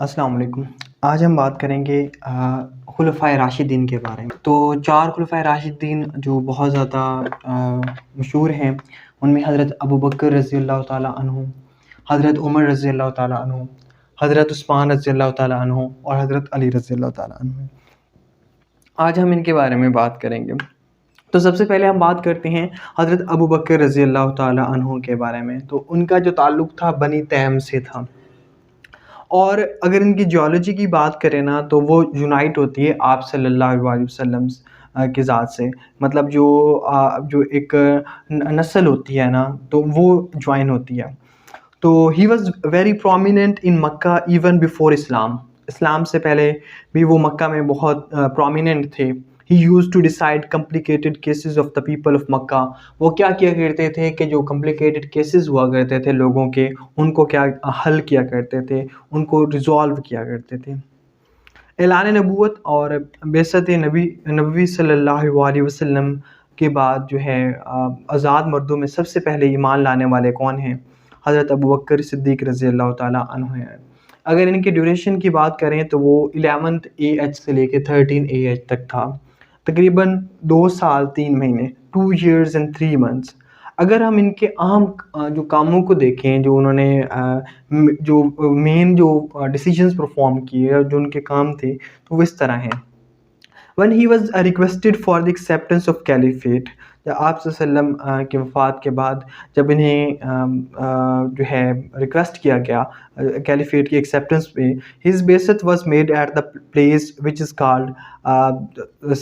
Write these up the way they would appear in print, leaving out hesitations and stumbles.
السلام علیکم۔ آج ہم بات کریں گے خلفائے راشدین کے بارے میں۔ تو 4 خلفائے راشدین جو بہت زیادہ مشہور ہیں، ان میں حضرت ابوبکر رضی اللہ تعالیٰ عنہ، حضرت عمر رضی اللہ تعالیٰ عنہ، حضرت عثمان رضی اللہ تعالیٰ عنہ اور حضرت علی رضی اللہ تعالیٰ عنہ۔ آج ہم ان کے بارے میں بات کریں گے۔ تو سب سے پہلے ہم بات کرتے ہیں حضرت ابوبکر رضی اللہ تعالیٰ عنہ کے بارے میں۔ تو ان کا جو تعلق تھا بنی تیم سے تھا، اور اگر ان کی جیولوجی کی بات کریں نا تو وہ یونائٹ ہوتی ہے آپ صلی اللہ علیہ وسلم کی ذات سے، مطلب جو ایک نسل ہوتی ہے نا تو وہ جوائن ہوتی ہے۔ تو he was very prominent in Mecca even before Islam سے پہلے بھی وہ مکہ میں بہت پرومیننٹ تھے۔ He use to decide complicated cases of the people of Mecca. وہ کیا کیا کرتے تھے کہ جو کمپلیکیٹڈ کیسز ہوا کرتے تھے لوگوں کے، ان کو کیا حل کیا کرتے تھے، ان کو ریزالو کیا کرتے تھے۔ اعلان نبوت اور بعثت نبوی صلی اللہ علیہ وسلم کے بعد جو ہے آزاد مردوں میں سب سے پہلے ایمان لانے والے کون ہیں؟ حضرت ابوبکر صدیق رضی اللہ تعالیٰ عنہ ہیں۔ اگر ان کی ڈیوریشن کی بات کریں تو وہ 11th AH سے لے کے 13 AH تک تھا، تقریباً 2 سال 3 مہینے، 2 years and 3 months۔ اگر ہم ان کے اہم جو کاموں کو دیکھیں، جو انہوں نے جو مین جو ڈیسیجنز پرفارم کیے اور جو ان کے کام تھے، تو وہ اس طرح ہیں۔ when he was requested for the acceptance of caliphate، آپ صلی اللہ علیہ وسلم کی وفات کے بعد جب انہیں جو ہے ریکویسٹ کیا گیا کیلیفیٹ کی ایکسیپٹنس پہ، his بعثت was made at the place which is called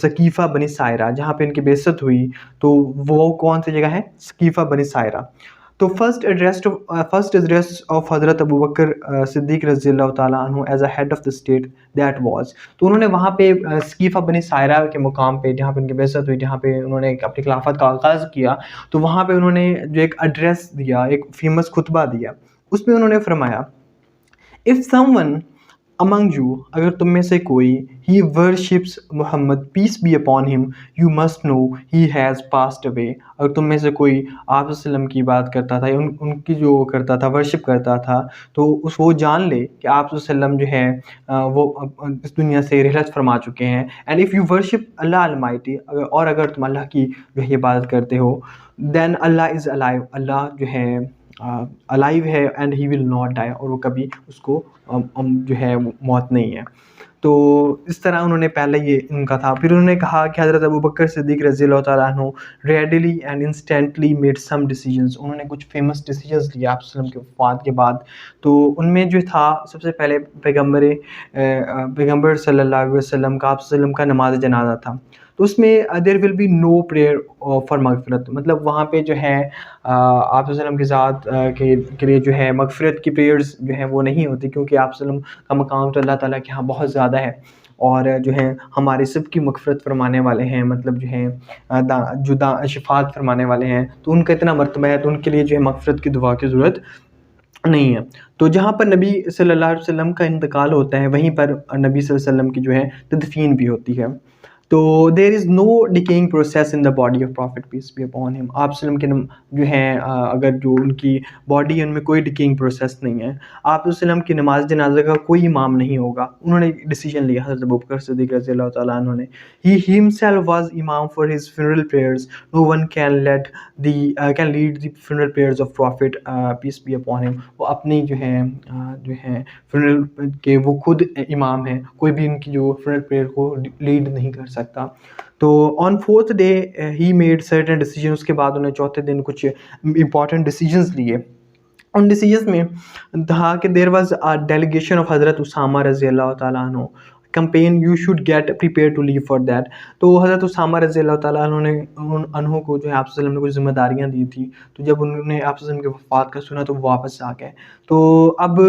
ثقیفہ بنی سائرہ، جہاں پہ ان کی بعثت ہوئی تو وہ کون سی جگہ ہے؟ ثقیفہ بنی سائرہ۔ تو فرسٹ ایڈریس آف حضرت ابوبکر صدیق رضی اللہ تعالیٰ عنہ as a head of the state that was, تو انہوں نے وہاں پہ ثقیفہ بنی سائرہ کے مقام پہ جہاں پہ ان کی بعثت ہوئی، جہاں پہ انہوں نے اپنی خلافت کا آغاز کیا، تو وہاں پہ انہوں نے جو ایک ایڈریس دیا، ایک فیمس خطبہ دیا، اس میں انہوں نے فرمایا if someone among you، اگر تم میں سے کوئی he worships Muhammad peace be upon him you must know he has passed away، اگر تم میں سے کوئی آپ صلی اللہ علیہ وسلم کی بات کرتا تھا، ان کی جو کرتا تھا ورشپ کرتا تھا، تو وہ جان لے کہ آپ صلی اللہ علیہ وسلم جو ہے وہ اس دنیا سے رحلت فرما چکے ہیں۔ and if you worship Allah Almighty، اور اگر تم اللہ کی جو ہے عبادت کرتے ہو، then Allah is alive، اللہ جو ہے alive ہے and he will not die، اور وہ کبھی اس کو جو ہے موت نہیں ہے۔ تو اس طرح انہوں نے پہلے یہ ان کا تھا۔ پھر انہوں نے کہا کہ حضرت ابوبکر صدیق رضی اللہ تعالیٰ عنہ readily and instantly made some decisions, انہوں نے کچھ فیمس ڈیسیجنز لیے آپ صلی اللہ علیہ وسلم کے وفات کے بعد۔ تو ان میں جو تھا سب سے پہلے پیغمبر صلی اللہ علیہ وسلم کا، آپ صلی اللہ علیہ وسلم کا نماز جنازہ تھا، تو اس میں there will be no prayer for مغفرت، مطلب وہاں پہ جو ہے آپ صلی اللہ علیہ وسلم کی ذات کے لیے جو ہے مغفرت کی پریئرز جو ہیں وہ نہیں ہوتی، کیونکہ آپ صلی اللہ علیہ وسلم کا مقام تو اللہ تعالیٰ کے یہاں بہت زیادہ ہے، اور جو ہے ہمارے سب کی مغفرت فرمانے والے ہیں، مطلب جو ہیں شفاعت فرمانے والے ہیں، تو ان کا اتنا مرتبہ ہے، تو ان کے لیے جو ہے مغفرت کی دعا کی ضرورت نہیں ہے۔ تو جہاں پر نبی صلی اللہ علیہ وسلم کا انتقال ہوتا ہے، وہیں پر نبی صلی اللہ علیہ وسلم کی جو ہے تدفین بھی ہوتی ہے۔ تو there is no decaying process in the body of prophet peace be upon him, آپ صلی اللہ علیہ وسلم کے جو ہیں اگر جو ان کی باڈی ہے ان میں کوئی ڈیکیئنگ پروسیس نہیں ہے، آپ صلی اللہ علیہ وسلم کی نماز جنازہ کا کوئی امام نہیں ہوگا، انہوں نے ڈیسیجن لیا حضرت ابوبکر صدیق رضی اللہ تعالیٰ عنہ نے۔ ہی himself was imam for his funeral prayers، no one can lead the funeral prayers of prophet peace be upon him، وہ اپنی جو ہے funeral کے وہ خود امام ہیں، کوئی بھی ان کی جو funeral prayer کو لیڈ نہیں کر سکتا۔ تو on 4th day he made certain decisions، اس کے بعد انہوں نے چوتھے دن کچھ important decisions لیے۔ ان ڈیسیجنز میں تھا کہ there was a delegation of حضرت اسامہ رضی اللہ تعالیٰ عنہ campaign you should get prepared to leave for that، تو حضرت اسامہ رضی اللہ تعالیٰ عنہ کو جو ہے آپ صلی اللہ علیہ وسلم نے کچھ ذمہ داریاں دی تھی، تو جب انہوں نے آپ صلی اللہ علیہ وسلم کی وفات کا سنا تو وہ واپس آ گئے۔ تو اب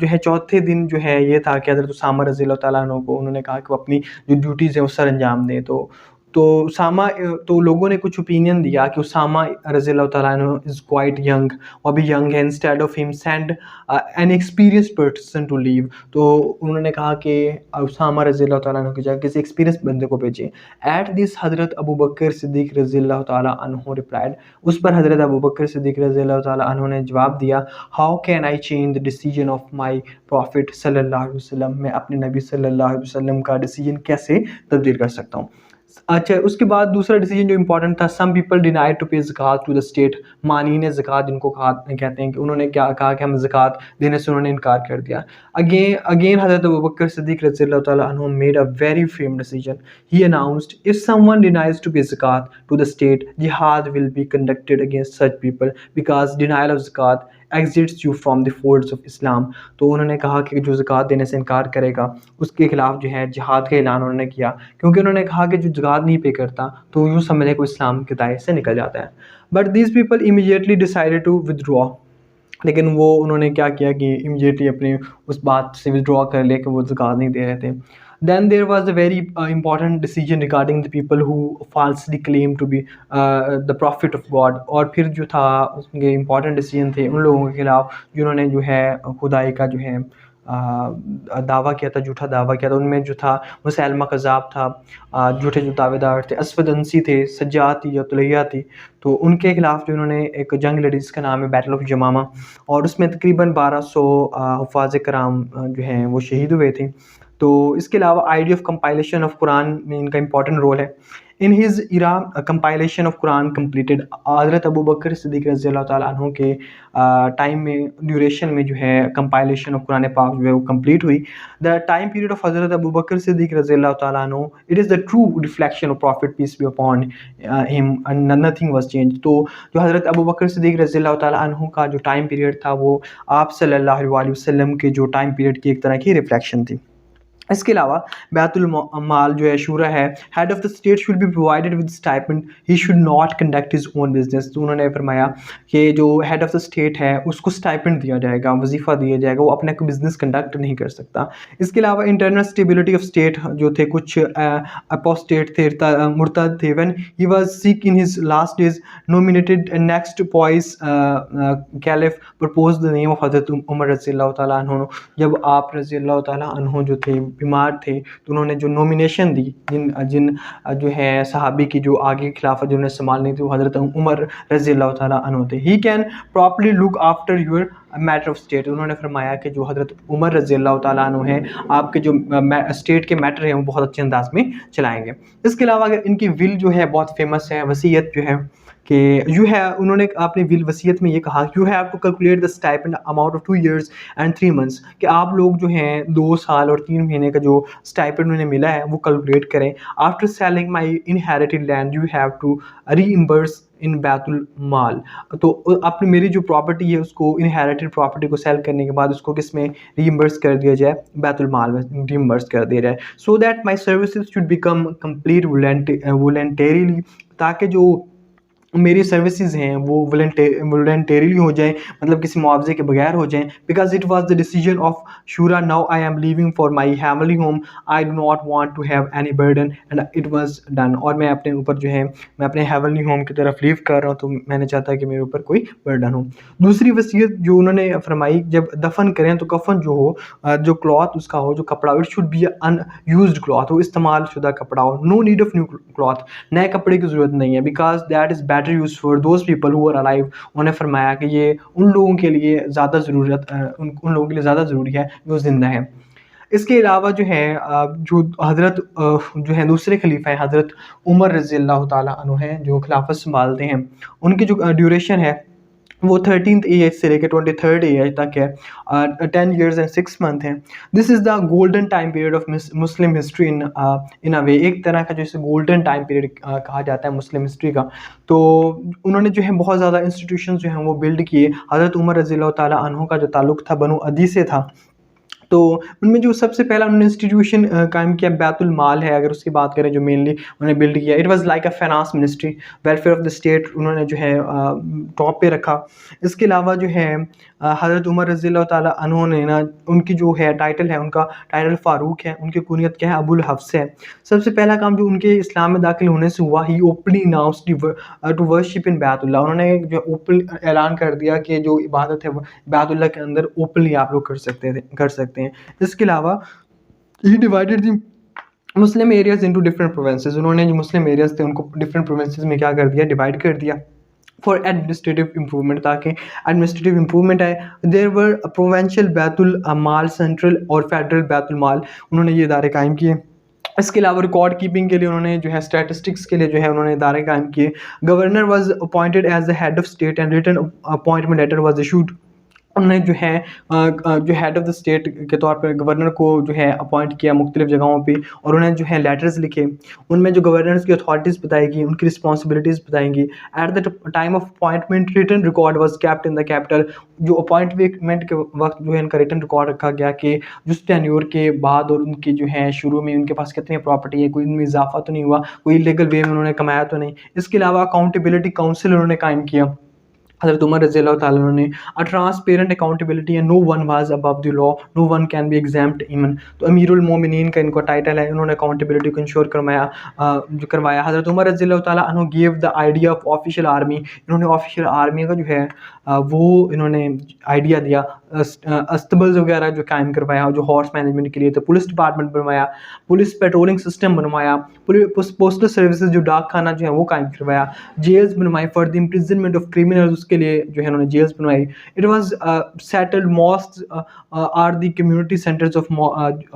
جو ہے چوتھے دن جو ہے یہ تھا کہ حضرت اسامہ رضی اللہ تعالیٰ عنہ کو انہوں نے کہا کہ وہ اپنی جو ڈیوٹیز ہیں وہ سر انجام دیں، تو تو اسامہ تو لوگوں نے کچھ اوپینین دیا کہ اسامہ رضی اللہ تعالیٰ عنہ از کوائٹ ینگ، وہ بھی ینگ ہے، instead of him send an experience person to leave. تو انہوں نے کہا کہ اسامہ رضی اللہ تعالیٰ عنہ کی جگہ کسی ایکسپیرینس بندے کو بھیجیں. ایٹ دس حضرت ابو بکر صدیق رضی اللہ تعالیٰ عنہ ریپلائڈ، اس پر حضرت ابو بکر صدیق رضی اللہ تعالیٰ عنہ نے جواب دیا، how can I change the decision of my prophet صلی اللہ علیہ وسلم، میں اپنے نبی صلی اللہ علیہ وسلم کا ڈیسیجن کیسے تبدیل کر سکتا ہوں. اچھا، اس کے بعد دوسرا ڈیسیجن جو امپورٹنٹ تھا، some people denied to pay زکوٰۃ ٹو دا اسٹیٹ، مانین زکوٰۃ جن کو کہتے ہیں، کہ انہوں نے کیا کہا کہ ہم زکوٰۃ دینے سے انہوں نے انکار کر دیا. اگین حضرت ابوبکر صدیق رضی اللہ تعالیٰ عنہ made a very frame decision. He announced, if someone denies to pay zakat to the state, jihad will be conducted against such people because denial of zakat exits you from the folds of Islam. تو انہوں نے کہا کہ جو زکوٰۃ دینے سے انکار کرے گا اس کے خلاف جو ہے جہاد کا اعلان انہوں نے کیا، کیونکہ انہوں نے کہا کہ جو زکوٰۃ نہیں پے کرتا تو یوں سمجھے کو اسلام کے دائرے سے نکل جاتا ہے. But these people immediately decided to withdraw, لیکن وہ انہوں نے کیا کیا کہ امیڈیٹلی اپنے اس بات سے ودرا کر لے کہ وہ زکوٰۃ نہیں دے رہے تھے. Then there was a very important decision regarding the people who falsely claim to be the prophet of God. اور پھر جو تھا اس کے امپورٹنٹ ڈیسیجن تھے ان لوگوں کے خلاف جنہوں نے جو ہے خدائی کا جو ہے دعویٰ کیا تھا، جھوٹا دعویٰ کیا تھا. ان میں جو تھا مسیلمہ کذاب تھا، جھوٹے جو دعوے دار تھے، اسود انسی تھے، سجاد تھی یا طلیہ تھی. تو ان کے خلاف جو انہوں نے ایک جنگ لڑی جس کا نام ہے بیٹل آف جمامہ، اور اس میں تقریباً 1200 حفاظ کرام جو ہیں وہ شہید ہوئے تھے. تو اس کے علاوہ آئیڈیا آف کمپائلیشن آف قرآن میں ان کا امپورٹنٹ رول ہے. In his era compilation of Quran completed, حضرت ابو بکر صدیق رضی اللہ تعالیٰ عنہ کے ٹائم میں، ڈیوریشن میں جو ہے کمپائلیشن آف قرآن پاک جو ہے وہ کمپلیٹ ہوئی. دا ٹائم پیریڈ آف حضرت ابو بکر صدیق رضی اللہ تعالیٰ عنہ، it is the true reflection of prophet peace be upon him, nothing was change. تو جو حضرت ابو بکر صدیق رضی اللہ تعالیٰ عنہ کا جو ٹائم پیریڈ تھا وہ آپ صلی اللہ علیہ وسلم کے جو ٹائم پیریڈ کی ایک طرح کی ریفلیکشن تھی. اس کے علاوہ بیت المال جو ہے شورا ہے، head of the state should be provided with stipend, he should not conduct his own business. تو انہوں نے فرمایا کہ جو ہیڈ آف دا اسٹیٹ ہے اس کو اسٹائپنڈ دیا جائے گا، وظیفہ دیا جائے گا، وہ اپنا کوئی بزنس کنڈکٹ نہیں کر سکتا. اس کے علاوہ انٹرنل اسٹیبلٹی آف اسٹیٹ جو تھے، کچھ اپوسٹیٹ تھے، مرتد تھے. When he was sick in his last days nominated next choice caliph propose the name of حضرت عمر رضی اللہ تعالیٰ عنہ. جب آپ رضی اللہ تعالیٰ عنہ جو تھے بیمار تھے تو انہوں نے جو نومینیشن دی، جن جو ہے صحابی کی جو آگے خلافت جنہوں نے سنبھالنی تھی وہ حضرت عمر رضی اللہ تعالیٰ عنہ تھے. He can properly look after your matter of state. انہوں نے فرمایا کہ جو حضرت عمر رضی اللہ تعالیٰ عنہ ہیں آپ کے جو اسٹیٹ کے میٹر ہیں وہ بہت اچھے انداز میں چلائیں گے. اس کے علاوہ اگر ان کی ول جو ہے بہت فیمس ہے، وصیت جو ہے کہ یو ہیو، انہوں نے اپنی ول وصیت میں یہ کہا، you have to calculate the stipend amount of 2 years and 3 months، کہ آپ لوگ جو ہیں 2 سال اور 3 مہینے کا جو اسٹائپنڈ انہیں ملا ہے وہ کیلکولیٹ کریں. After selling my inherited land you have to reimburse in بیت المال. تو اپنی میری جو پراپرٹی ہے اس کو، انہیریٹڈ پراپرٹی کو سیل کرنے کے بعد اس کو کس میں ری امبرس کر دیا جائے، بیت المال میں ری امبرس کر دیا جائے. So that my services should become complete voluntarily, تاکہ جو میری سروسز ہیں وہ والنٹریلی ہو جائیں، مطلب کسی معاوضے کے بغیر ہو جائیں. Because it was the decision of شورا، now I am leaving for my heavenly home, I do not want to have any burden and it was done. اور میں اپنے اوپر جو ہے میں اپنے ہیونلی ہوم کی طرف لیو کر رہا ہوں، تو میں نے چاہتا کہ میرے اوپر کوئی برڈن ہو. دوسری وصیت جو انہوں نے فرمائی، جب دفن کریں تو کفن جو ہو، جو کلاتھ اس کا ہو، جو کپڑا، it should be in used cloth, وہ استعمال شدہ کپڑا ہو. No need of new cloth, نئے کپڑے کی ضرورت نہیں ہے. Because that is better use for those people who are alive. انہوں نے فرمایا کہ یہ ان لوگوں کے لیے زیادہ ضرورت، ان لوگوں کے لیے زیادہ ضروری ہے جو زندہ ہیں. اس کے علاوہ جو ہے جو حضرت جو ہے دوسرے خلیفہ ہیں حضرت عمر رضی اللہ تعالیٰ عنہ ہیں، جو خلافت سنبھالتے ہیں، ان کی جو ڈیوریشن ہے وہ 13th ایج سے لے کے 23rd ایج تک ہے، 10 years and 6 months ہے. This is the golden time period of Muslim history in a way, ایک طرح کا جو اسے گولڈن ٹائم پیریڈ کہا جاتا ہے مسلم ہسٹری کا. تو انہوں نے جو ہے بہت زیادہ انسٹیٹیوشنز جو ہیں وہ بلڈ کیے. حضرت عمر رضی اللہ تعالیٰ عنہ کا جو تعلق تھا بنو عدی سے تھا، تو ان میں جو سب سے پہلا انہوں نے انسٹیٹیوشن قائم کیا بیت المال ہے، اگر اس کی بات کریں جو مینلی انہوں نے بلڈ کیا، it was like a finance ministry, welfare of the state انہوں نے جو ہے ٹاپ پہ رکھا۔ اس کے علاوہ جو ہے حضرت عمر رضی اللہ تعالیٰ عنہ نے نا، ان کی جو ہے ٹائٹل ہے، ان کا ٹائٹل فاروق ہے، ان کی کنیت کیا ہے، ابو الحفص ہے۔ سب سے پہلا کام جو ان کے اسلام میں داخل ہونے سے ہوا، ہی اوپنلی اناؤنسڈ ٹو ورشپ ان بیت اللہ، انہوں نے جو اوپن اعلان کر دیا کہ جو عبادت ہے وہ بیت اللہ کے اندر اوپنلی آپ لوگ کر سکتے ہیں۔ اس کے علاوہ ہی ڈیوائڈیڈ دی مسلم ایریاز انٹو ڈفرینٹ پروونسز، انہوں نے جو مسلم ایریاز تھے ان کو ڈفرینٹ پروونسز میں کیا کر دیا، ڈیوائڈ کر دیا فار ایڈمنسٹریٹو امپرومنٹ، تاکہ ایڈمنسٹریٹو امپرومنٹ آئے۔ دیر ور پروونشل بیت المال سینٹرل اور فیڈرل بیت المال، انہوں نے یہ ادارے قائم کیے۔ اس کے علاوہ ریکارڈ کیپنگ کے لیے انہوں نے جو ہے اسٹیٹسٹکس کے لیے جو ہے انہوں نے ادارے قائم کیے۔ Governor was appointed as the head of state and written appointment letter was issued, انہوں نے جو ہے جو ہیڈ آف دا اسٹیٹ کے طور پہ گورنر کو جو ہے اپوائنٹ کیا مختلف جگہوں پہ، اور انہیں جو ہے لیٹرز لکھے، ان میں جو گورنرز کی اتھارٹیز بتائی گئی، ان کی رسپانسبلٹیز بتائیں گی۔ At the time of appointment written record was kept in the capital, جو اپوائنٹمنٹ کے وقت جو ہے ان کا ریٹن ریکارڈ رکھا گیا کہ جس ٹینیور کے بعد اور ان کی جو ہے شروع میں ان کے پاس کتنی پراپرٹی ہے، کوئی ان میں اضافہ تو نہیں ہوا، کوئی لیگل وے میں انہوں نے کمایا تو نہیں۔ اس کے علاوہ اکاؤنٹیبلٹی کاؤنسل انہوں نے قائم کیا حضرت عمر رضی اللہ تعالیٰ نے، ٹرانسپیرنٹ اکاؤنٹیبلٹی ہے، no one was above the law, no one can be exempt even, تو امیر المومنین کا ان کا ٹائٹل ہے، انہوں نے اکاؤنٹیبلٹی کو انشور کروایا۔ حضرت عمر رضی اللہ تعالیٰ عنہ give the idea of official army, انہوں نے آفیشیل آرمی کا جو ہے وہ انہوں نے آئیڈیا دیا، اسٹبلز وغیرہ جو قائم کروایا جو ہارس مینجمنٹ کے لیے تھے، پولیس ڈپارٹمنٹ بنوایا، پولیس پیٹرولنگ سسٹم بنوایا، پوسٹل سروسز جو ڈاک خانہ جو ہے وہ قائم کروایا، جیلز بنوائی for the imprisonment of criminals, اس کے لیے جو ہے انہوں نے جیلز بنوائی۔ It was settled mosques are the community centres of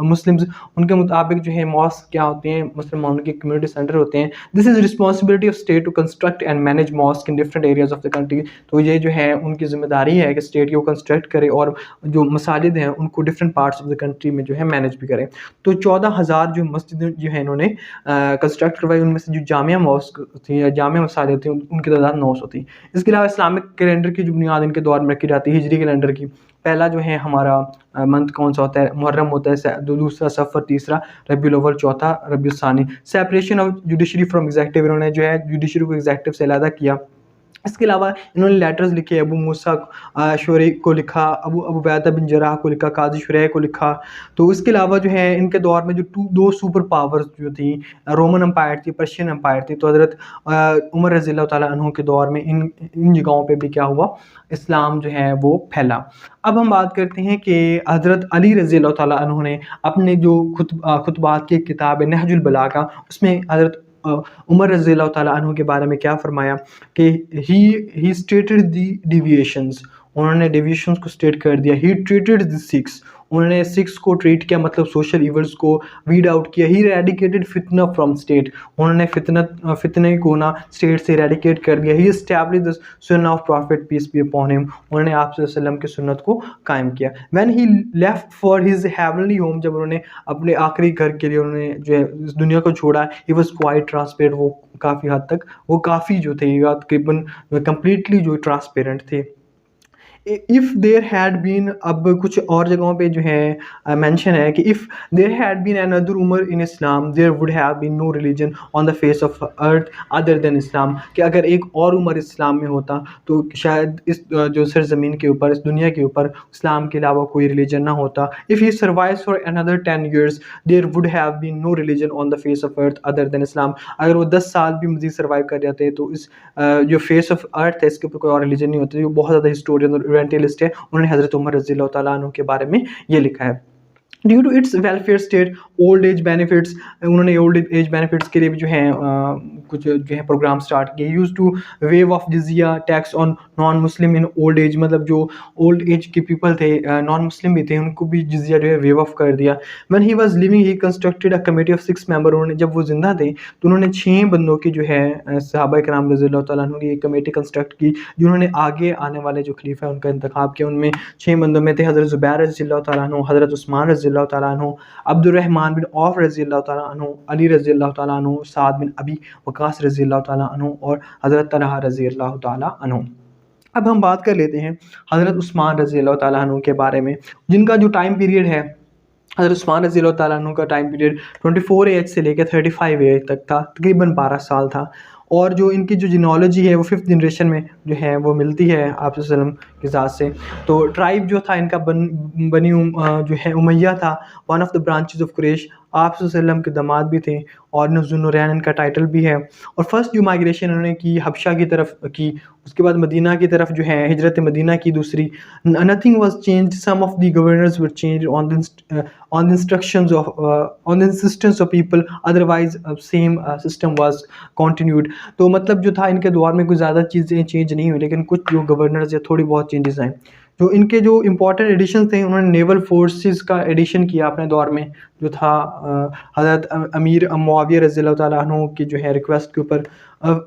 Muslims, ان کے مطابق جو ہے ماسک کیا ہوتے ہیں، مسلمانوں کے کمیونٹی سینٹر ہوتے ہیں۔ This is responsibility of state to construct and manage mosque in different areas of the country, تو یہ جو ہے ان کی ذمہ داری ہے کہ اسٹیٹ کو کنسٹرکٹ کرے اور جو مساجد ہیں ان کو different parts of the country میں جو ہے مینیج بھی کرے۔ تو 14,000 جو مسجدیں جو ہیں انہوں نے کنسٹرکٹ کروائی، ان میں سے جو جامعہ ماسک تھیں یا جامعہ مساجد تھیں ان کی تعداد 900 تھی۔ اس کے علاوہ اسلامک کیلنڈر کی جو بنیاد ان کے دور میں رکھی جاتی ہے، ہجری کیلنڈر کی، پہلا جو ہے ہمارا منتھ کون سا ہوتا ہے، محرم ہوتا ہے، دوسرا صفر، تیسرا ربیع الاول، چوتھا ربیع الثانی۔ Separation of judiciary from executive, انہوں نے جو ہے جوڈیشری کو ایگزیکٹو سے علیحدہ کیا۔ اس کے علاوہ انہوں نے لیٹرز لکھے، ابو موسیٰ شریع کو لکھا، ابو عبیدہ بن جراح کو لکھا، قاضی شریع کو لکھا۔ تو اس کے علاوہ جو ہے ان کے دور میں جو دو سپر پاورز جو تھیں، رومن امپائر تھی، پرشین امپائر تھی، تو حضرت عمر رضی اللہ تعالیٰ عنہ کے دور میں ان جگہوں پہ بھی کیا ہوا، اسلام جو ہے وہ پھیلا۔ اب ہم بات کرتے ہیں کہ حضرت علی رضی اللہ تعالیٰ عنہ نے اپنے جو خطبات کی کتاب ہے نہج البلاغہ، اس میں حضرت عمر رضی اللہ تعالیٰ عنہ کے بارے میں کیا فرمایا کہ ہی اسٹیٹڈ دی ڈیویشنز، انہوں نے ڈیویشنز کو اسٹیٹ کر دیا۔ ہی ٹریٹڈ دی سکس، انہوں نے سکس کو ٹریٹ کیا، مطلب سوشل ایونٹس کو ویڈ آؤٹ کیا۔ ہی ریڈیکیٹڈ فتنہ فرام اسٹیٹ، انہوں نے فتنے کو نا اسٹیٹ سے ریڈیکیٹ کر دیا۔ ہی اسٹیبلش دا سنہ of prophet peace be upon him, انہوں نے آپ صلی اللہ علیہ وسلم کی سنت کو قائم کیا۔ When he left for his heavenly home, جب انہوں نے اپنے آخری گھر کے لیے انہوں نے جو ہے اس دنیا کو چھوڑا، ہی واز کوائٹ ٹرانسپیرنٹ، وہ کافی حد تک وہ کافی جو تھے تقریباً کمپلیٹلی جو ٹرانسپیرنٹ تھے۔ if there had been، اب کچھ اور جگہوں پہ جو ہے مینشن ہے کہ if there had been another Umar in Islam there would have been no religion on the face of earth other than Islam، کہ اگر ایک اور عمر اسلام میں ہوتا تو شاید اس جو سرزمین کے اوپر، اس دنیا کے اوپر اسلام کے علاوہ کوئی ریلیجن نہ ہوتا۔ if he survives for another 10 years there would have been no religion on the face of earth other than Islam، اگر وہ 10 سال بھی مزید سروائیو کر جاتے تو اس جو فیس آف ارتھ ہے اس کے اوپر کوئی اور ریلیجن نہیں ہوتا۔ جو بہت زیادہ ہسٹورین اور ایونٹلسٹ ہے، انہوں نے حضرت عمر رضی اللہ تعالیٰ عنہ کے بارے میں یہ لکھا ہے۔ Due to its welfare state, old age benefits, انہوں نے اولڈ ایج بینیفٹس کے لیے بھی جو ہے کچھ جو ہے پروگرام اسٹارٹ کیے۔ یوز ٹو ویو آف جزیہ tax on non Muslim in old age, مطلب جو اولڈ ایج کے پیپل تھے، نان مسلم بھی تھے، ان کو بھی جزیہ جو ہے ویو آف کر دیا۔ When he was living he constructed a committee of 6 member, انہوں نے جب وہ زندہ تھے تو انہوں نے 6 بندوں کی جو ہے صحابہ کرام رضی اللہ تعالیٰ عنہ کی ایک کمیٹی کنسٹرکٹ کی، جنہوں نے آگے آنے والے جو خلیفہ ان کا انتخاب کیا۔ ان میں 6 بندوں میں تھے حضرت زبیر رضی اللہ تعالیٰ عنہ، حضرت عثمان رضی اللہ تعالیٰ عنہ، عبد الرحمن بن عوف رضی اللہ تعالیٰ عنہ، علی رضی اللہ تعالیٰ عنہ، سعد بن ابی وقاص رضی اللہ تعالیٰ عنہ اور حضرت طلحہ رضی اللہ تعالیٰ عنہ۔ اب ہم بات کر لیتے ہیں حضرت عثمان رضی اللہ تعالیٰ عنہ کے بارے میں، جن کا جو ٹائم پیریڈ ہے حضرت عثمان رضی اللہ تعالیٰ عنہ کا ٹائم پیریڈ 24 ایج سے لے کے 35 ایج تک تھا، تقریباً 12 سال تھا. اور جو ان کی جو جینالوجی ہے وہ 5th جنریشن میں جو ہے وہ ملتی ہے آپ صلی اللہ علیہ وسلم کے ذات سے. تو ٹرائب جو تھا ان کا بنی جو ہے امیہ تھا، one of the branches of Quraysh. آپ صلی اللہ علیہ وسلم کے داماد بھی تھے اور ذو النورین ان کا ٹائٹل بھی ہے. اور فرسٹ جو مائگریشن انہوں نے کی حبشہ کی طرف کی، اس کے بعد مدینہ کی طرف جو ہے ہجرت مدینہ کی دوسری. nothing was changed, some of the governors were changed on the instructions of on the insistence of people, otherwise same system was continued. تو مطلب جو تھا ان کے دور میں کوئی زیادہ چیزیں چینج نہیں ہوئی، لیکن کچھ جو گورنرز یا تھوڑی بہت چینجز آئیں. جو ان کے جو امپورٹنٹ ایڈیشنز تھے، انہوں نے نیول فورسز کا ایڈیشن کیا اپنے دور میں، جو تھا حضرت امیر معاویہ رضی اللہ تعالیٰ عنہ کی جو ہے ریکویسٹ کے اوپر.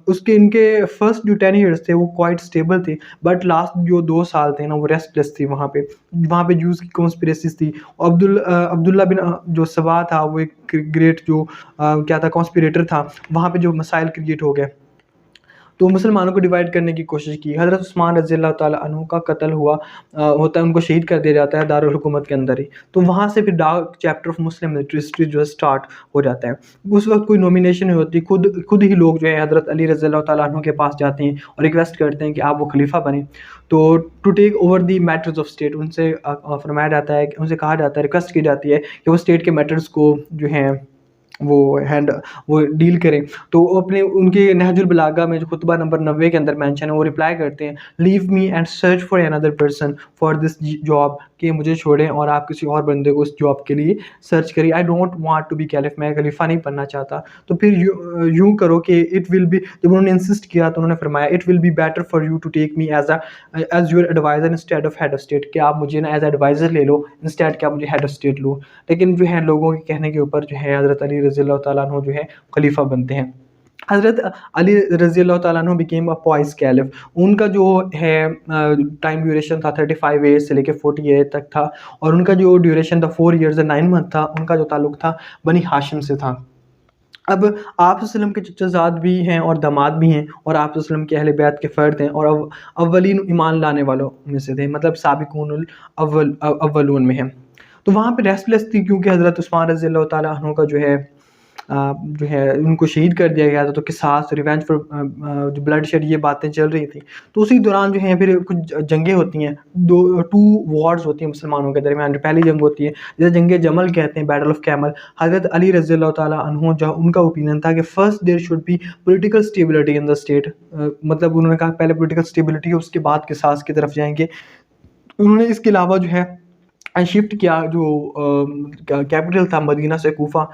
اس کے ان کے فرسٹ جو 10 ایئرس تھے وہ کوائٹ اسٹیبل تھے، بٹ لاسٹ جو 2 سال تھے نا وہ ریسٹلیس تھی. وہاں پہ جوز کی کانسپریسیز تھی. عبداللہ بن جو سبا تھا وہ ایک گریٹ جو کیا تھا کانسپریٹر تھا. وہاں پہ جو مسائل کریٹ ہو گئے تو مسلمانوں کو ڈیوائڈ کرنے کی کوشش کی. حضرت عثمان رضی اللہ تعالیٰ عنہ کا قتل ہوتا ہے، ان کو شہید کر دیا جاتا ہے دارالحکومت کے اندر ہی. تو وہاں سے پھر dark chapter of Muslim history جو ہے اسٹارٹ ہو جاتا ہے. اس وقت کوئی نومینیشن نہیں ہوتی، خود ہی لوگ جو ہے حضرت علی رضی اللہ تعالیٰ عنہ کے پاس جاتے ہیں اور ریکویسٹ کرتے ہیں کہ آپ وہ خلیفہ بنیں. تو to take over the matters of state, ان سے فرمایا جاتا ہے، ان سے کہا جاتا ہے، ریکویسٹ کی جاتی ہے کہ وہ اسٹیٹ کے میٹرز کو جو ہیں وہ ڈیل کریں. تو اپنے ان کے نہج البلاغہ میں جو خطبہ نمبر 90 کے اندر مینشن ہے وہ رپلائی کرتے ہیں، leave me and search for another person for this job, کہ مجھے چھوڑیں اور آپ کسی اور بندے کو اس جاب کے لیے سرچ کریے. I don't want to be caliph, میں خلیفہ نہیں بننا چاہتا. تو پھر یوں کرو کہ اٹ ول بی، جب انہوں نے انسسٹ کیا تو انہوں نے فرمایا it will be better for you to take me as your adviser instead of head of state, کہ آپ مجھے نا ایز ایڈوائزر لے لو انسٹیڈ کہ آپ مجھے ہیڈ آف اسٹیٹ لو. لیکن جو ہے لوگوں کے کہنے کے اوپر جو ہے حضرت علی رضی اللہ تعالیٰ عنہ جو ہے خلیفہ بنتے ہیں. حضرت علی رضی اللہ تعالیٰ عنہ بیکیم اے پوائس کیلف. ان کا جو ہے ٹائم ڈیوریشن تھا 35 ایج سے لے کے 40 ایج تک تھا، اور ان کا جو ڈیوریشن تھا 4 ایئرز 9 منتھ تھا. ان کا جو تعلق تھا بنی ہاشم سے تھا. اب آپ صلی اللہ علیہ وسلم کے چچا زاد بھی ہیں اور داماد بھی ہیں، اور آپ صلی اللہ علیہ وسلم کے اہل بیت کے فرد ہیں، اور اولین ایمان لانے والوں میں سے تھے، مطلب سابقون الاولون میں ہیں. تو وہاں پہ ریسٹلیس تھی کیونکہ حضرت عثمان رضی اللہ تعالیٰ عنہ کا جو ہے ان کو شہید کر دیا گیا تھا. تو قصاص، ریونج فار جو بلڈ شیڈ، یہ باتیں چل رہی تھیں. تو اسی دوران جو ہیں پھر کچھ جنگیں ہوتی ہیں، 2 وارز ہوتی ہیں مسلمانوں کے درمیان. جو پہلی جنگ ہوتی ہے جسے جنگ جمل کہتے ہیں، بیٹل آف کیمل. حضرت علی رضی اللہ تعالیٰ عنہ جو ان کا اوپینین تھا کہ first there should be political stability in the state, مطلب انہوں نے کہا پہلے پولیٹیکل اسٹیبلٹی، اس کے بعد قصاص کی طرف جائیں گے. انہوں نے اس کے علاوہ جو ہے شفٹ کیا جو کیپٹل تھا مدینہ سے کوفہ،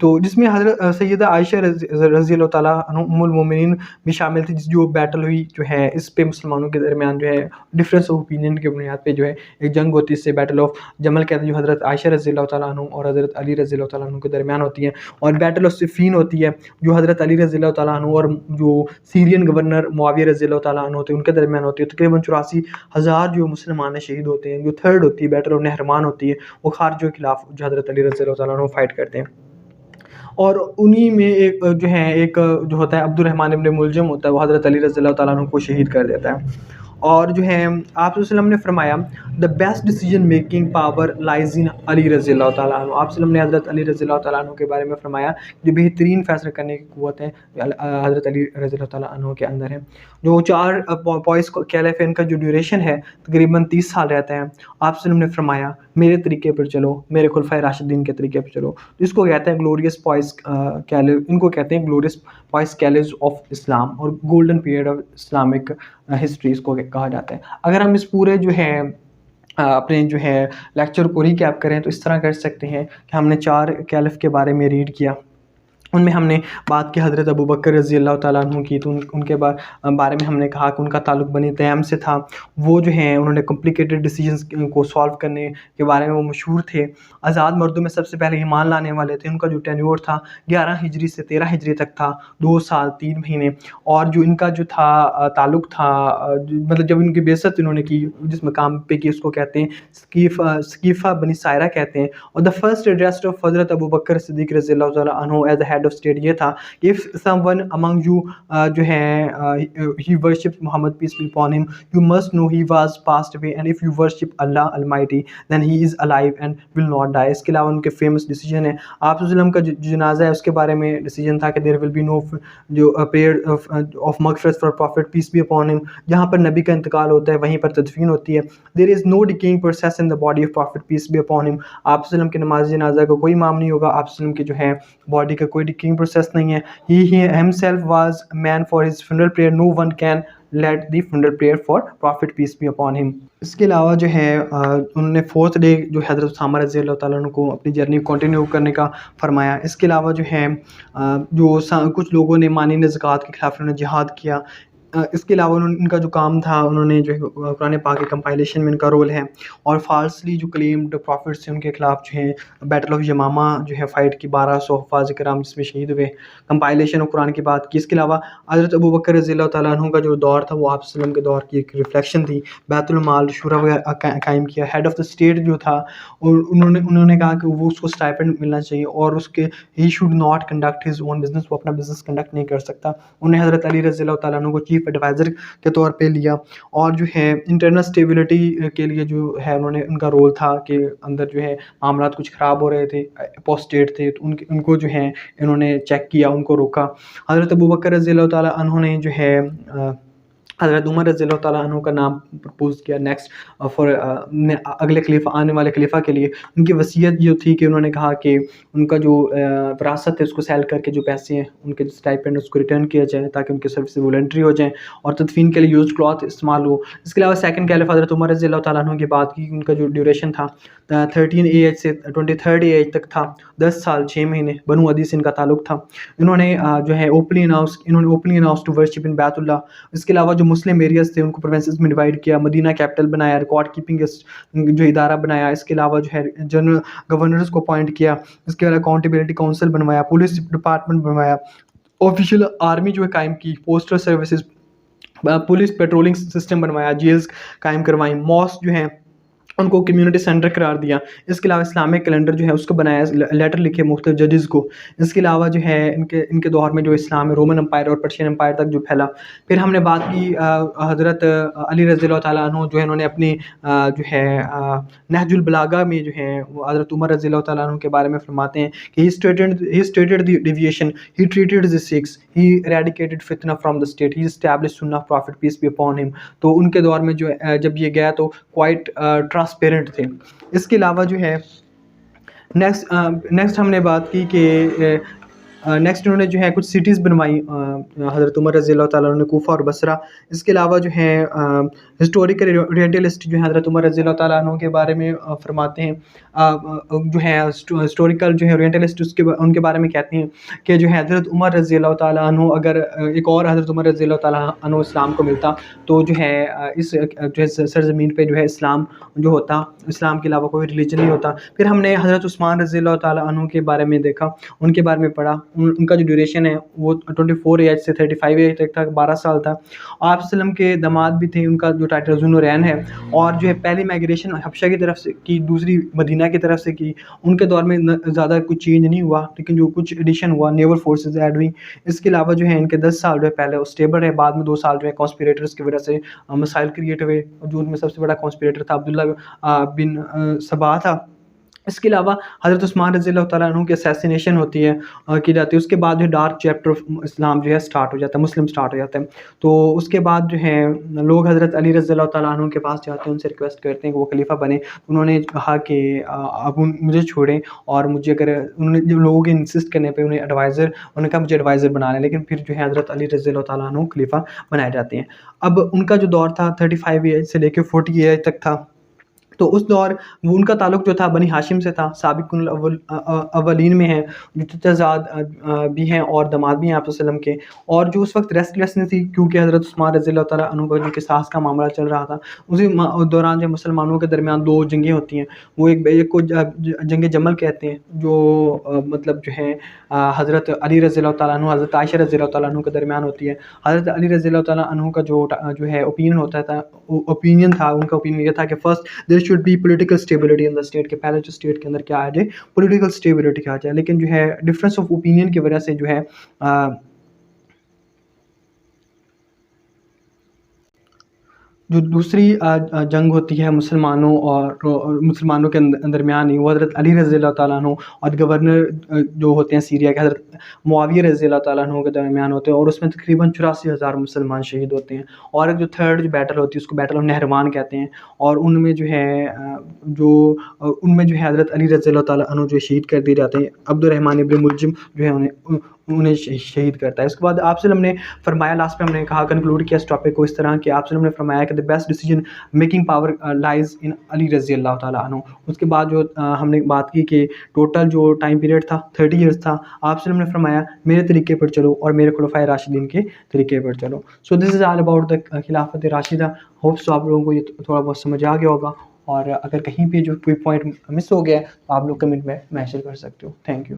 تو جس میں حضرت سیدہ عائشہ رضی اللہ تعالیٰ عنہ ام المومنین بھی شامل تھی. جو بیٹل ہوئی جو ہے اس پہ مسلمانوں کے درمیان جو ہے ڈفرینس آف اوپینین کے بنیاد پہ جو ہے ایک جنگ ہوتی ہے، اس سے بیٹل آف جمل کہتے ہیں، جو حضرت عائشہ رضی اللہ تعالیٰ عنہ اور حضرت علی رضی اللہ تعالیٰ عنہ کے درمیان ہوتی ہے. اور بیٹل آف صفین ہوتی ہے جو حضرت علی رضی اللہ تعالیٰ عنہ اور جو سیرین گورنر معاویہ رضی اللہ تعالیٰ عنہ ہوتے ہیں ان کے درمیان ہوتی ہے. تقریباً 84,000 جو مسلمان شہید ہوتے ہیں. جو تھرڈ ہوتی ہے بیٹل آف نہرمان ہوتی ہے، وہ خارجوں کے خلاف جو حضرت علی رضی اللہ تعالیٰ عنہ فائٹ کرتے ہیں. اور انہی میں ایک جو ہے ایک جو ہوتا ہے عبد الرحمن ابن ملجم ہوتا ہے، وہ حضرت علی رضی اللہ تعالیٰ عنہ کو شہید کر دیتا ہے. اور جو ہے آپ صلی اللہ علیہ وسلم نے فرمایا the best decision making power lies in Ali رضی اللہ تعالیٰ عنہ. آپ صلی اللہ علیہ وسلم نے حضرت علی رضی اللہ تعالیٰ عنہ کے بارے میں فرمایا جو بہترین فیصلہ کرنے کی قوت ہے حضرت علی رضی اللہ تعالیٰ عنہ کے اندر ہے. جو 4 پوائس کیلف ان کا جو ڈیوریشن ہے تقریباً 30 سال رہتا ہے. آپ صلی اللہ علیہ وسلم نے فرمایا میرے طریقے پر چلو، میرے خلفائے راشدین کے طریقے پر چلو. اس کو کہتے ہیں گلوریس پوائس کیلف، ان کو کہتے ہیں گلوریس پوائس کیلز آف اسلام، اور golden period of Islamic history اس کو کہا جاتا ہے. اگر ہم اس پورے جو ہے اپنے جو ہے لیکچر کو ریکیپ کریں تو اس طرح کر سکتے ہیں کہ ہم نے 4 کیلف کے بارے میں ریڈ کیا. ان میں ہم نے بات کی حضرت ابوبکر رضی اللہ تعالیٰ عنہ کی، تو ان کے بارے میں ہم نے کہا کہ ان کا تعلق بنی تیم سے تھا. وہ جو ہیں انہوں نے کمپلیکیٹڈ ڈیسیجنز کو سالو کرنے کے بارے میں وہ مشہور تھے. آزاد مردوں میں سب سے پہلے ایمان لانے والے تھے. ان کا جو ٹینیور تھا 11 ہجری سے 13 ہجری تک تھا، 2 سال 3 مہینے. اور جو ان کا جو تھا تعلق تھا، مطلب جب ان کی بعثت انہوں نے کی جس مقام پہ کی، اس کو کہتے ہیں ثقیفہ بنی سائرہ کہتے ہیں. اور دا فرسٹ ایڈریس آف حضرت ابوبکر صدیق رضی اللہ تعالیٰ عنہ as a head head of state یہ تھا کہ if someone among you جو ہے he worships Muhammad peace be upon him, you must know he was passed away, and if you worship Allah Almighty then he is alive and will not die. اس کے علاوہ ان کے famous decision ہے آپ صلی اللہ علیہ وسلم کا جو جنازہ ہے اس کے بارے میں ڈیسیجن تھا کہ there will be no جو prayer of مغفرت for prophet peace be upon him. جہاں پر نبی کا انتقال ہوتا ہے وہیں پر تدفین ہوتی ہے. there is no decaying process in the body of prophet peace be upon him. آپ صلی اللہ علیہ وسلم کے نماز جنازہ کا کوئی امام نہیں ہوگا, آپ صلی اللہ علیہ وسلم کی جو ہے باڈی کا کوئی decaying process نہیں ہے. he himself was man for his funeral prayer, no one can led the funeral prayer for prophet peace be upon him. اس کے علاوہ جو ہے انہوں نے 4th ڈے جو حضرت اسامہ رضی اللہ تعالیٰ عنہ کو اپنی جرنی کنٹینیو کرنے کا فرمایا. اس کے علاوہ جو ہے جو کچھ لوگوں نے مانند زکوٰۃ کے خلاف انہوں نے جہاد کیا. اس کے علاوہ ان کا جو کام تھا انہوں نے جو ہے قرآن پاک کے کمپائلیشن میں ان کا رول ہے, اور فالسلی جو کلیمڈ پروفٹس ہیں ان کے خلاف جو ہے بیٹل آف یمامہ جو ہے فائٹ کی 1200 حفاظ کرام جس میں شہید ہوئے, کمپائلیشن اور قرآن کی بات کی. اس کے علاوہ حضرت ابو بکر رضی اللہ تعالیٰ عنہ کا جو دور تھا وہ آپ صلی اللہ علیہ وسلم کے دور کی ایک ریفلیکشن تھی. بیت المال شورا وغیرہ قائم کیا. ہیڈ آف دا اسٹیٹ جو تھا اور انہوں نے کہا کہ وہ اس کو اسٹائپنڈ ملنا چاہیے اور اس کے ہی should not conduct his own business, وہ اپنا بزنس کنڈکٹ نہیں کر سکتا. انہوں نے حضرت علی رضی اللہ تعالیٰ عنہ کو چیف ایڈوائزر کے طور پہ لیا, اور جو ہے انٹرنل اسٹیبلٹی کے لیے جو ہے انہوں نے ان کا رول تھا کہ اندر جو ہے معاملات کچھ خراب ہو رہے تھے, اپوسٹیٹ تھے, تو ان کو جو ہے انہوں نے چیک کیا, ان کو روکا. حضرت ابو بکر رضی اللہ تعالیٰ عنہ نے جو ہے حضرت عمر رضی اللہ تعالیٰ عنہ کا نام پرپوز کیا نیکسٹ فار اگلے خلیفہ, آنے والے خلیفہ کے لیے. ان کی وصیت یہ تھی کہ انہوں نے کہا کہ ان کا جو وراثت ہے اس کو سیل کر کے جو پیسے ہیں ان کے اسٹائپنڈ اس کو ریٹرن کیا جائے تاکہ ان کے سروس والنٹری ہو جائیں اور تدفین کے لیے یوزڈ کلاتھ استعمال ہو. اس کے علاوہ سیکنڈ کیلف حضرت عمر رضی اللہ تعالیٰ عنہ کی بات کی, ان کا جو ڈیوریشن تھا 13 ایج سے 23 ایج تک تھا, 10 سال 6 مہینے. بنو عدی سے ان کا تعلق تھا. انہوں نے جو ہے اوپنلی اناؤنس ٹو ورشپ ان بیت اللہ. اس کے علاوہ جو مسلم ایریاز تھے ان کو پروونسز میں ڈیوائڈ کیا, مدینہ کیپٹل بنایا, ریکارڈ کیپنگ جو ادارہ بنایا. اس کے علاوہ جو ہے جنرل گورنرز کو اپوائنٹ کیا. اس کے علاوہ اکاؤنٹیبلٹی کونسل بنوایا, پولیس ڈپارٹمنٹ بنوایا, آفیشیل آرمی جو ہے قائم کی, postal services, police patrolling system بنوایا, جیلز قائم کروائیں, ماسک جو ہیں ان کو کمیونٹی سینٹر قرار دیا. اس کے علاوہ اسلامک کیلنڈر جو ہے اس کو بنایا, لیٹر لکھے مختلف ججز کو. اس کے علاوہ جو ہے ان کے دور میں جو اسلام ہے رومن امپائر اور پرشین امپائر تک جو پھیلا. پھر ہم نے بات کی حضرت علی رضی اللہ تعالیٰ عنہ جو ہے انہوں نے اپنی جو ہے نہج البلاغہ میں جو ہے وہ حضرت عمر رضی اللہ تعالیٰ عنہ کے بارے میں فرماتے ہیں کہ he stated the deviation, he treated the Sikhs, he eradicated fitna from the state, he established sunnah prophet peace be upon him. تو ان کے دور میں جو جب یہ گیا تو کوائٹ ٹرانسپیرنٹ تھے. اس کے علاوہ جو ہے نیکسٹ ہم نے بات کی کہ نیکسٹ انہوں نے جو ہے کچھ سٹیز بنوائی حضرت عمر رضی اللہ تعالیٰ عنہ نے, کوفہ اور بصرہ. اس کے علاوہ جو ہے ہسٹوریکل اورینٹلسٹ جو ہے حضرت عمر رضی اللہ تعالیٰ عنہ کے بارے میں فرماتے ہیں, جو ہے ہسٹوریکل جو ہے اورینٹلسٹ ان کے بارے میں کہتے ہیں کہ جو ہے حضرت عمر رضی اللہ تعالیٰ عنہ اگر ایک اور حضرت عمر رضی اللہ تعالیٰ عنہ اسلام کو ملتا تو جو ہے اس جو ہے سرزمین پہ جو ہے اسلام جو ہوتا, اسلام کے علاوہ کوئی ریلیجن نہیں ہوتا. پھر ہم نے حضرت عثمان رضی اللہ تعالیٰ عنہ کے بارے میں دیکھا, ان کے بارے میں پڑھا. ان کا جو ڈیوریشن ہے وہ 24 ایج سے 35 ایج تک تھا, 12 سال تھا. آپ صلی اللہ علیہ وسلم کے داماد بھی تھے, ان کا جو ٹائٹل ذو النورین ہے, اور جو ہے پہلی مائگریشن حبشہ کی طرف سے کی, دوسری مدینہ کی طرف سے کی. ان کے دور میں زیادہ کچھ چینج نہیں ہوا, لیکن جو کچھ ایڈیشن ہوا نیول فورسز ایڈ ہوئی. اس کے علاوہ جو ہے ان کے 10 سال جو ہے پہلے وہ اسٹیبل رہے, بعد میں 2 سال جو ہے کانسپیریٹرز کی وجہ سے مسائل کریٹ ہوئے, جو ان میں سب سے بڑا کانسپیریٹر تھا عبداللہ بن سبا تھا. اس کے علاوہ حضرت عثمان رضی اللہ تعالیٰ عنہ کی اسیسینیشن ہوتی ہے کی جاتی ہے. اس کے بعد جو ڈارک چیپٹر آف اسلام جو ہے اسٹارٹ ہو جاتا ہے, مسلم اسٹارٹ ہو جاتا ہے. تو اس کے بعد جو ہے لوگ حضرت علی رضی اللہ تعالیٰ عنہ کے پاس جاتے ہیں, ان سے ریکویسٹ کرتے ہیں کہ وہ خلیفہ بنے. انہوں نے کہا کہ اب مجھے چھوڑیں, اور مجھے اگر انہوں نے لوگوں کے انسسٹ کرنے پہ انہوں نے کہا مجھے ایڈوائزر بنا لیں, لیکن پھر جو ہے حضرت علی رضی اللہ تعالیٰ عنہ خلیفہ بنائے جاتے ہیں. اب ان کا جو دور تھا 35 ایج سے لے کے 40 ایج تک تھا. تو اس دور وہ ان کا تعلق جو تھا بنی ہاشم سے تھا, سابق الاولین میں ہیں, جو چچا بھی ہیں اور داماد بھی ہیں آپ صلی اللہ علیہ وسلم کے. اور جو اس وقت ریسٹلیسنس تھی کیونکہ حضرت عثمان رضی اللہ تعالیٰ عنہ کا جو قصاص کا معاملہ چل رہا تھا, اسی دوران جو مسلمانوں کے درمیان 2 جنگیں ہوتی ہیں. وہ ایک کو جنگ جمل کہتے ہیں, جو مطلب جو ہے حضرت علی رضی اللہ تعالیٰ عنہ حضرت عائشہ رضی اللہ تعالیٰ عنہ کے درمیان ہوتی ہے. حضرت علی رضی اللہ تعالیٰ عنہ کا جو ہے اوپینین ہوتا تھا, اوپینین تھا ان کا اوپینین یہ تھا کہ first there should be political stability in the state, کہ پہلے جو اسٹیٹ کے اندر کیا آ جائے، پولیٹیکل اسٹیبلٹی آ جائے. لیکن جو ہے ڈفرینس آف اوپینین کی وجہ سے جو ہے جو دوسری جنگ ہوتی ہے مسلمانوں اور مسلمانوں کے درمیان ہی، وہ حضرت علی رضی اللہ تعالیٰ عنہ اور گورنر جو ہوتے ہیں سیریا کے حضرت معاویہ رضی اللہ تعالیٰ عنہ کے درمیان ہوتے ہیں، اور اس میں تقریباً 84,000 مسلمان شہید ہوتے ہیں. اور ایک جو تھرڈ جو بیٹل ہوتی ہے اس کو بیٹل آف نہروان کہتے ہیں، اور ان میں جو ہے حضرت علی رضی اللہ تعالیٰ عنہ جو شہید کر دیے جاتے ہیں. عبد الرحمن ابن ملجم جو ہے انہیں شہید کرتا ہے. اس کے بعد آپ صلی اللہ علیہ وسلم نے فرمایا، لاسٹ میں ہم نے کہا کنکلوڈ کیا اس ٹاپک کو اس طرح کہ آپ صلی اللہ علیہ وسلم نے فرمایا کہ the best decision making power lies in علی رضی اللہ تعالیٰ عنہ. اس کے بعد جو ہم نے بات کی کہ ٹوٹل جو ٹائم پیریڈ تھا 30 ایئرس تھا. آپ صلی اللہ علیہ وسلم نے فرمایا میرے طریقے پر چلو اور میرے خلفائے راشدین کے طریقے پر چلو. سو دس از آل اباؤٹ دا خلافت راشدہ. ہوپس آپ لوگوں کو یہ تھوڑا بہت سمجھ آ گیا ہوگا، اور اگر کہیں پہ جو کوئی پوائنٹ مس ہو گیا تو آپ لوگ کمنٹ میں میسج کر سکتے ہو. Thank you.